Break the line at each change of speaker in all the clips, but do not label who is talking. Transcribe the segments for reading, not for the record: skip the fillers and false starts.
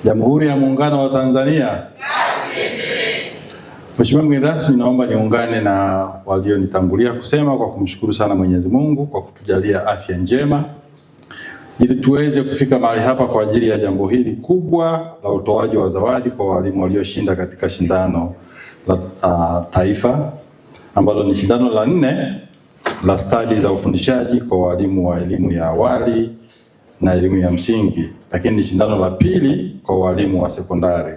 Jamhuri ya Muungano wa Tanzania. Mheshimiwa mgeni rasmi, naomba niungane na walionitangulia kusema kwa kumshukuru sana Mwenyezi Mungu kwa kutujalia afya njema ili tuweze kufika mahali hapa kwa ajili ya jambo hili kubwa la utoaji wa zawadi kwa walimu walioshinda katika shindano la taifa ambalo ni shindano la 4 la stadi za ufundishaji kwa walimu wa elimu ya awali na elimu ya msingi, lakini ni shindano la 2 kwa walimu wa sekondari.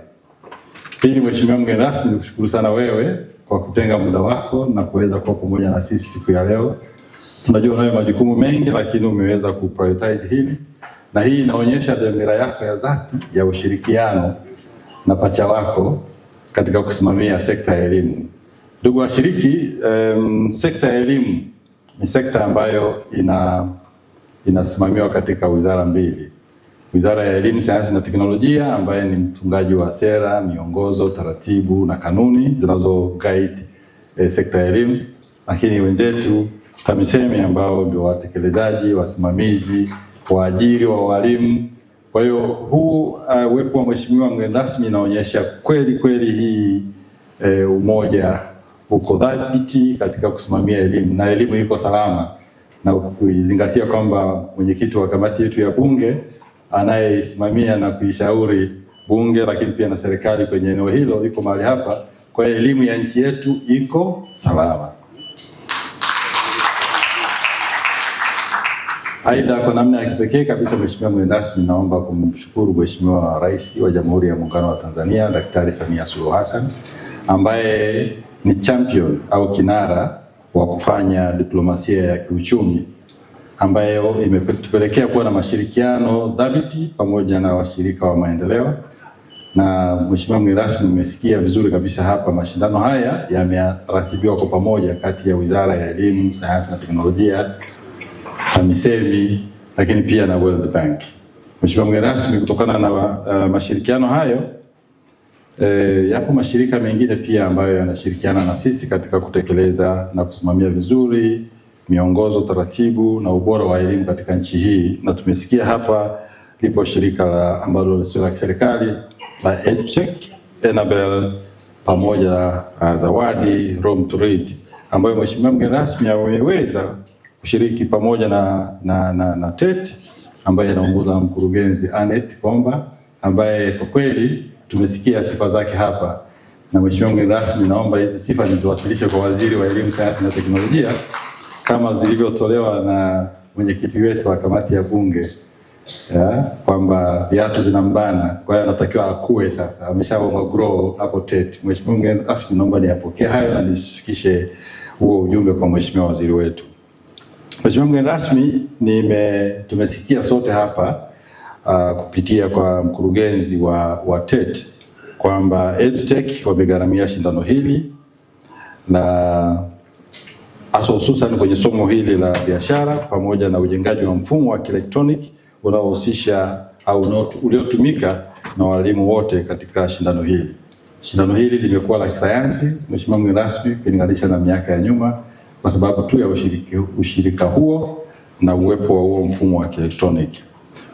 Pili, Mheshimiwa mgeni rasmi, nikushukuru sana wewe kwa kutenga muda wako na kuweza kuwa pamoja na sisi siku ya leo. Tunajua unayo majukumu mengi, lakini umeweza kuprioritize hili, na hii inaonyesha dhamira yako ya dhati ya ushirikiano na pacha wako katika kusimamia sekta ya elimu. Ndugu washiriki, sekta ya elimu ni sekta ambayo inasimamiwa katika wizara 2. Wizara ya Elimu, Sayansi na Teknolojia ambaye ni mtungaji wa sera, miongozo, taratibu na kanuni zinazo guide sekta ya elimu, lakini wenzetu TAMISEMI ambao ndio watekelezaji, wasimamizi, waajiri wa walimu. Kwa hiyo huu uwepo wa Mheshimiwa mgeni rasmi inaonyesha kweli hii umoja uko dhabiti katika kusimamia elimu na elimu iko salama, na kuzingatia kwamba mwenyekiti wa kamati yetu ya Bunge anayesimamia na kuishauri Bunge lakini pia na serikali kwenye eneo hilo iko mahali hapa. Kwa hiyo elimu ya nchi yetu iko salama. Aidha, kwa namna ya kipekee kabisa, Mheshimiwa mgeni rasmi, naomba kumshukuru Mheshimiwa Rais wa Jamhuri ya Muungano wa Tanzania Daktari Samia Suluhu Hassan ambaye ni champion au kinara wa kufanya diplomasia ya kiuchumi ambayo imetupelekea kuwa na mashirikiano dhabiti pamoja na washirika wa maendeleo. Na Mheshimiwa mgeni rasmi, umesikia vizuri kabisa hapa, mashindano haya yameratibiwa kwa pamoja kati ya Wizara ya Elimu, Sayansi na Teknolojia, TAMISEMI, lakini pia na World Bank. Mheshimiwa mgeni rasmi, kutokana na mashirikiano hayo yapo mashirika mengine pia ambayo yanashirikiana na sisi katika kutekeleza na kusimamia vizuri miongozo, taratibu na ubora wa elimu katika nchi hii. Na tumesikia hapa lipo shirika ambalo sio la kiserikali la EdTech, Enabel pamoja Zawadi, Room to Read, ambayo Mheshimiwa mgeni rasmi ameweza kushiriki pamoja na TET ambaye anaongoza mkurugenzi Anet Komba, ambaye kwa kweli tumesikia sifa zake hapa. Na Mheshimiwa mgeni rasmi, naomba hizi sifa niziwasilishe kwa Waziri wa Elimu, Sayansi na Teknolojia kama zilivyotolewa na mwenyekiti wetu wa kamati ya Bunge kwamba viatu vinambana, kwa hiyo anatakiwa akue sasa, ameshaomba grow hapo TET. Mheshimiwa mgeni rasmi, naomba niyapokee hayo na nifikishe huo ujumbe kwa Mheshimiwa waziri wetu. Mheshimiwa mgeni rasmi, tumesikia sote hapa kupitia kwa mkurugenzi wa TET kwamba EdTech wamegharamia shindano hili na hususan kwenye somo hili la biashara pamoja na ujengaji wa mfumo wa kielektroniki unaohusisha au uliotumika na walimu wote katika shindano hili. Shindano hili limekuwa la kisayansi, Mheshimiwa mgeni rasmi, kulinganisha na miaka ya nyuma kwa sababu tu ya ushirika huo na uwepo wa huo mfumo wa kielektroniki.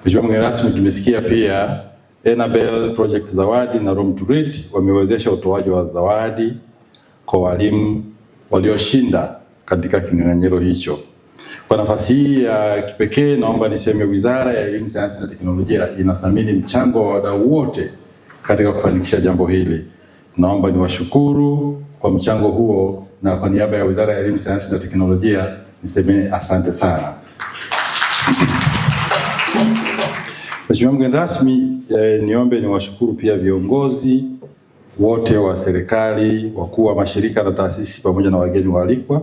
Mheshimiwa mgeni rasmi, tumesikia pia Enabel, Project Zawadi na Room to Read wamewezesha utoaji wa zawadi kwa walimu walioshinda katika kinyang'anyiro hicho. Kwa nafasi hii ya kipekee, naomba niseme Wizara ya Elimu, Sayansi na Teknolojia inathamini mchango wa wadau wote katika kufanikisha jambo hili. Naomba niwashukuru kwa mchango huo, na kwa niaba ya Wizara ya Elimu, Sayansi na Teknolojia niseme asante sana. Mheshimiwa mgeni rasmi, niombe niwashukuru pia viongozi wote wa serikali, wakuu wa mashirika na taasisi pamoja na wageni waalikwa,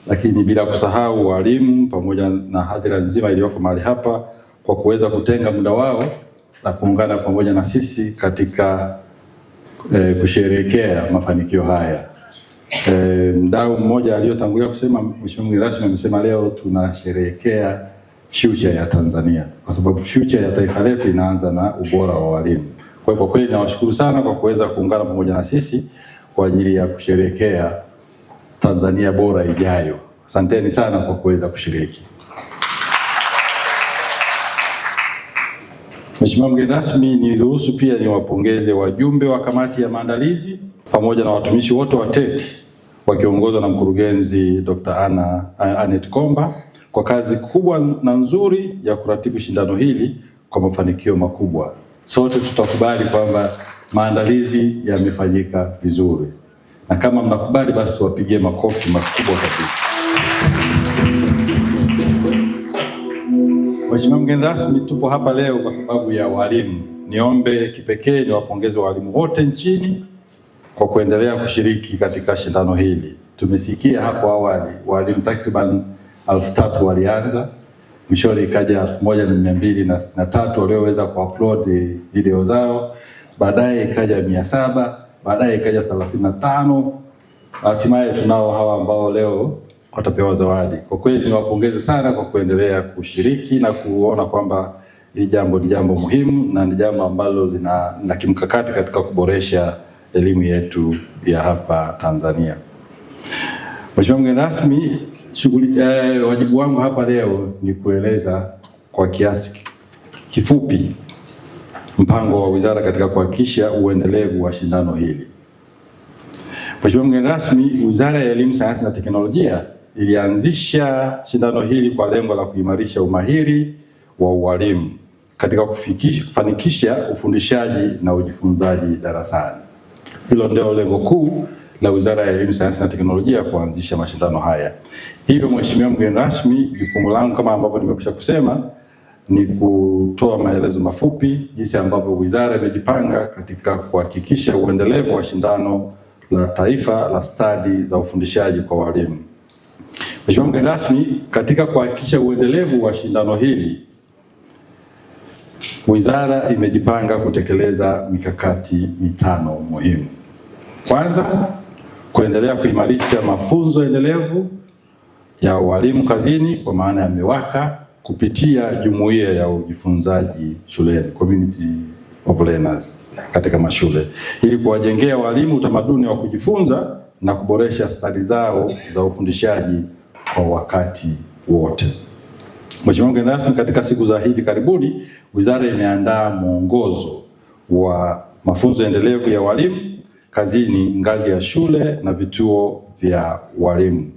lakini bila kusahau walimu pamoja na hadhira nzima iliyoko mahali hapa kwa kuweza kutenga muda wao na kuungana pamoja na sisi katika kusherehekea mafanikio haya. Mdau mmoja aliyotangulia kusema, Mheshimiwa mgeni rasmi, amesema leo tunasherehekea future ya Tanzania kwa sababu future ya taifa letu inaanza na ubora wa walimu. Kwa hiyo kwa kweli nawashukuru sana kwa kuweza kuungana pamoja na sisi kwa ajili ya kusherehekea Tanzania bora ijayo. Asanteni sana kwa kuweza kushiriki. Mheshimiwa mgeni rasmi, niruhusu pia niwapongeze wajumbe wa kamati ya maandalizi pamoja na watumishi wote wa TET wakiongozwa na mkurugenzi Dr. Annette Komba kwa kazi kubwa na nzuri ya kuratibu shindano hili kwa mafanikio makubwa. Sote tutakubali kwamba maandalizi yamefanyika vizuri, na kama mnakubali basi tuwapigie makofi makubwa kabisa. Mheshimiwa mgeni rasmi, tupo hapa leo kwa sababu ya walimu. Niombe kipekee niwapongeze walimu wote nchini kwa kuendelea kushiriki katika shindano hili. Tumesikia hapo awali walimu takriban 3,000 walianza, mwishoni ikaja 1,263 walioweza kuupload video zao, baadaye ikaja 700, baadaye ikaja 35, hatimaye tunao hawa ambao leo watapewa zawadi. Kwa kweli niwapongeze sana kwa kuendelea kushiriki na kuona kwamba hili jambo ni jambo muhimu na ni jambo ambalo lina kimkakati katika kuboresha elimu yetu ya hapa Tanzania. Mheshimiwa mgeni rasmi, wajibu wangu hapa leo ni kueleza kwa kiasi kifupi mpango wa wizara katika kuhakikisha uendelevu wa shindano hili. Mheshimiwa mgeni rasmi, Wizara ya Elimu, Sayansi na Teknolojia ilianzisha shindano hili kwa lengo la kuimarisha umahiri wa ualimu katika kufanikisha ufundishaji na ujifunzaji darasani. Hilo ndio lengo kuu la Wizara ya Elimu, Sayansi na Teknolojia kuanzisha mashindano haya. Hivyo Mheshimiwa mgeni rasmi, jukumu langu kama ambavyo nimekwisha kusema ni kutoa maelezo mafupi jinsi ambavyo wizara imejipanga katika kuhakikisha uendelevu wa shindano la taifa la stadi za ufundishaji kwa walimu. Mheshimiwa mgeni rasmi, katika kuhakikisha uendelevu wa shindano hili, wizara imejipanga kutekeleza mikakati mitano muhimu. Kwanza, kuendelea kuimarisha mafunzo endelevu ya walimu kazini kwa maana ya MEWAKA kupitia jumuiya ya ujifunzaji shuleni, community of learners, katika mashule ili kuwajengea walimu utamaduni wa kujifunza na kuboresha stadi zao za ufundishaji kwa wakati wote. Mheshimiwa mgeni rasmi, katika siku za hivi karibuni wizara imeandaa mwongozo wa mafunzo endelevu ya walimu kazini ngazi ya shule na vituo vya walimu.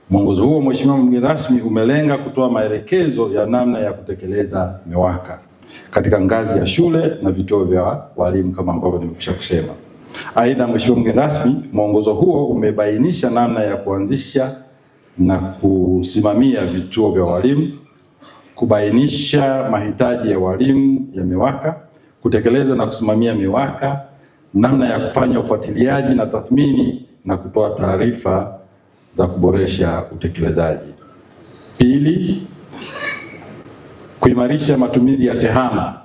Mwongozo huo Mheshimiwa mgeni rasmi umelenga kutoa maelekezo ya namna ya kutekeleza MEWAKA katika ngazi ya shule na vituo vya walimu kama ambavyo nimekwisha kusema. Aidha, Mheshimiwa mgeni rasmi, mwongozo huo umebainisha namna ya kuanzisha na kusimamia vituo vya walimu, kubainisha mahitaji ya walimu ya MEWAKA, kutekeleza na kusimamia MEWAKA, namna ya kufanya ufuatiliaji na tathmini na kutoa taarifa za kuboresha utekelezaji. Pili, kuimarisha matumizi ya TEHAMA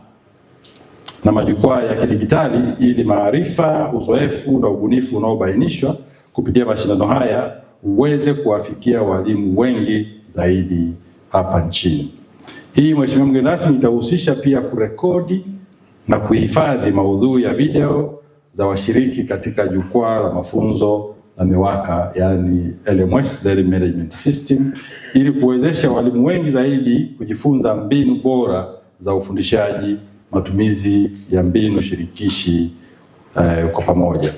na majukwaa ya kidijitali ili maarifa, uzoefu na ubunifu unaobainishwa kupitia mashindano haya uweze kuwafikia walimu wengi zaidi hapa nchini. Hii Mheshimiwa mgeni rasmi itahusisha pia kurekodi na kuhifadhi maudhui ya video za washiriki katika jukwaa la mafunzo la MEWAKA, yani LMS, Learning Management System, ili kuwezesha walimu wengi zaidi kujifunza mbinu bora za ufundishaji, matumizi ya mbinu shirikishi kwa pamoja.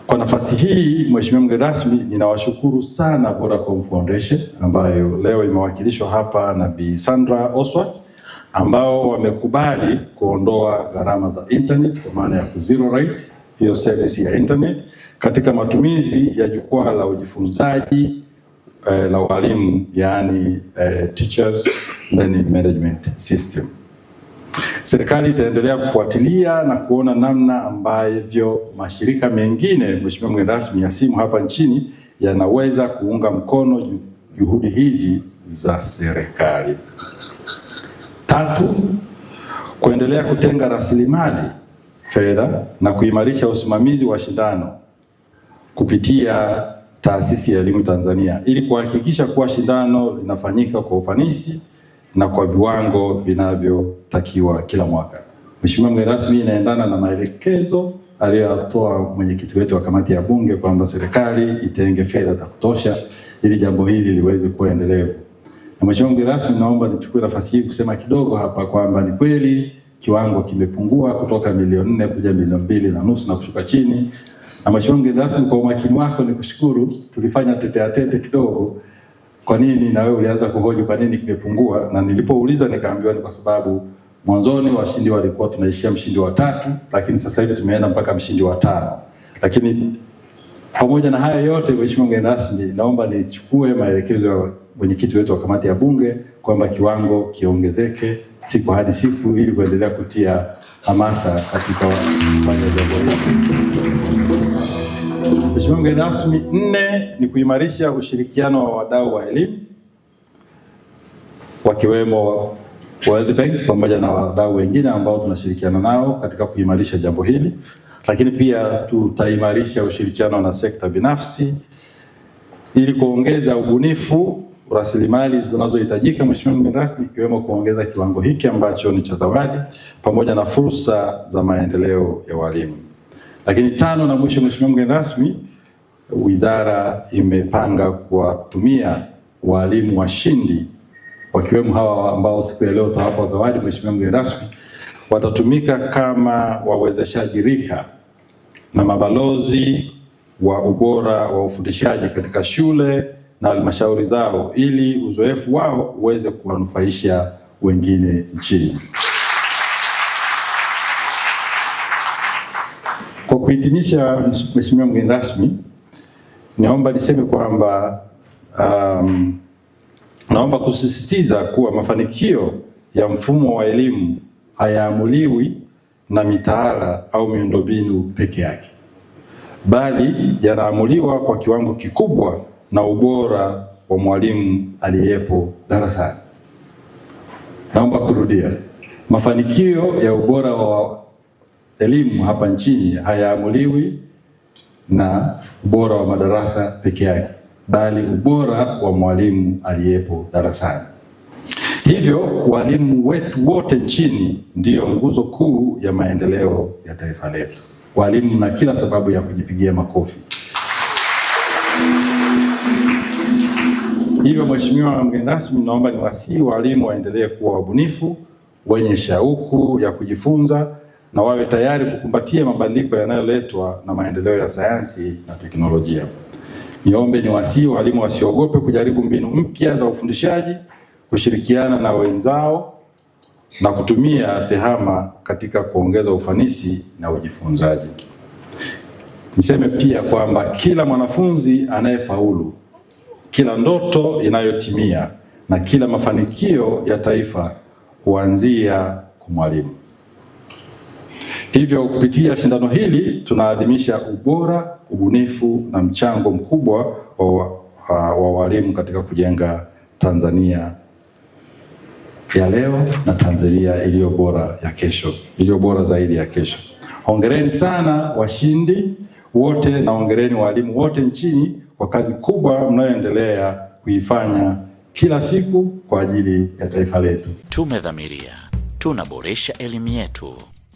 Kwa nafasi hii Mheshimiwa mgeni rasmi, ninawashukuru sana Vodacom Foundation ambayo leo imewakilishwa hapa na Bi Sandra Oswald, ambao wamekubali kuondoa gharama za internet kwa maana ya zero rate hiyo service ya internet katika matumizi ya jukwaa la ujifunzaji la walimu, yani Teachers Learning Management System. Serikali itaendelea kufuatilia na kuona namna ambavyo mashirika mengine Mheshimiwa mgeni rasmi ya simu hapa nchini yanaweza kuunga mkono juhudi hizi za serikali. Tatu, kuendelea kutenga rasilimali fedha na kuimarisha usimamizi wa shindano kupitia Taasisi ya Elimu Tanzania ili kuhakikisha kuwa shindano linafanyika kwa ufanisi na kwa viwango vinavyotakiwa kila mwaka. Mheshimiwa mgeni rasmi, inaendana na maelekezo aliyotoa mwenyekiti wetu wa kamati ya Bunge kwamba serikali itenge fedha za kutosha ili jambo hili liweze kuwa endelevu. Na Mheshimiwa mgeni rasmi, naomba nichukue nafasi hii kusema kidogo hapa kwamba ni kweli kiwango kimepungua kutoka milioni 4 kuja milioni 2.5 na kushuka chini. Na Mheshimiwa mgeni rasmi, kwa umakini wako nikushukuru. Tulifanya tete kidogo, kwa nini na wewe ulianza kuhoji kwa nini kimepungua, na nilipouliza nikaambiwa ni kwa sababu mwanzoni washindi walikuwa tunaishia mshindi wa 3, lakini sasa hivi tumeenda mpaka mshindi wa 5. Lakini pamoja na hayo yote, Mheshimiwa mgeni rasmi, naomba nichukue maelekezo ya mwenyekiti wetu wa kamati ya Bunge kwamba kiwango kiongezeke siku hadi siku ili kuendelea kutia hamasa katika kufanya jambo hili. Mheshimiwa mgeni rasmi, 4 ni kuimarisha ushirikiano wa wadau wa elimu wakiwemo World Bank pamoja na wadau wengine ambao tunashirikiana nao katika kuimarisha jambo hili. Lakini pia tutaimarisha ushirikiano na sekta binafsi ili kuongeza ubunifu, rasilimali zinazohitajika, Mheshimiwa mgeni rasmi, ikiwemo kuongeza kiwango hiki ambacho ni cha zawadi pamoja na fursa za maendeleo ya walimu. Lakini 5 na mwisho, Mheshimiwa mgeni rasmi, wizara imepanga kuwatumia walimu washindi wakiwemo hawa ambao siku ya leo tutawapa zawadi, Mheshimiwa mgeni rasmi, watatumika kama wawezeshaji rika na mabalozi wa ubora wa ufundishaji katika shule na halmashauri zao ili uzoefu wao uweze kuwanufaisha wengine nchini. Kwa kuhitimisha, Mheshimiwa mgeni rasmi, naomba niseme kwamba naomba kusisitiza kuwa mafanikio ya mfumo wa elimu hayaamuliwi na mitaala au miundombinu peke yake, bali yanaamuliwa kwa kiwango kikubwa na ubora wa mwalimu aliyepo darasani. Naomba kurudia, mafanikio ya ubora wa elimu hapa nchini hayaamuliwi na ubora wa madarasa peke yake, bali ubora wa mwalimu aliyepo darasani. Hivyo walimu wetu wote nchini ndiyo nguzo kuu ya maendeleo ya taifa letu. Walimu mna kila sababu ya kujipigia makofi. Hivyo Mheshimiwa mgeni rasmi, naomba niwasihi walimu waendelee kuwa wabunifu, wenye shauku ya kujifunza na wawe tayari kukumbatia mabadiliko yanayoletwa na maendeleo ya sayansi na teknolojia. Niombe niwasihi walimu wasiogope kujaribu mbinu mpya za ufundishaji, kushirikiana na wenzao na kutumia tehama katika kuongeza ufanisi na ujifunzaji. Niseme pia kwamba kila mwanafunzi anayefaulu, kila ndoto inayotimia na kila mafanikio ya taifa huanzia kwa mwalimu. Hivyo kupitia shindano hili tunaadhimisha ubora, ubunifu na mchango mkubwa wa walimu katika kujenga Tanzania ya leo na Tanzania iliyo bora ya kesho, iliyo bora zaidi ya kesho. Hongereni sana washindi wote na hongereni walimu wote nchini kwa kazi kubwa mnayoendelea kuifanya kila siku kwa ajili ya taifa letu.
Tumedhamiria tunaboresha elimu yetu.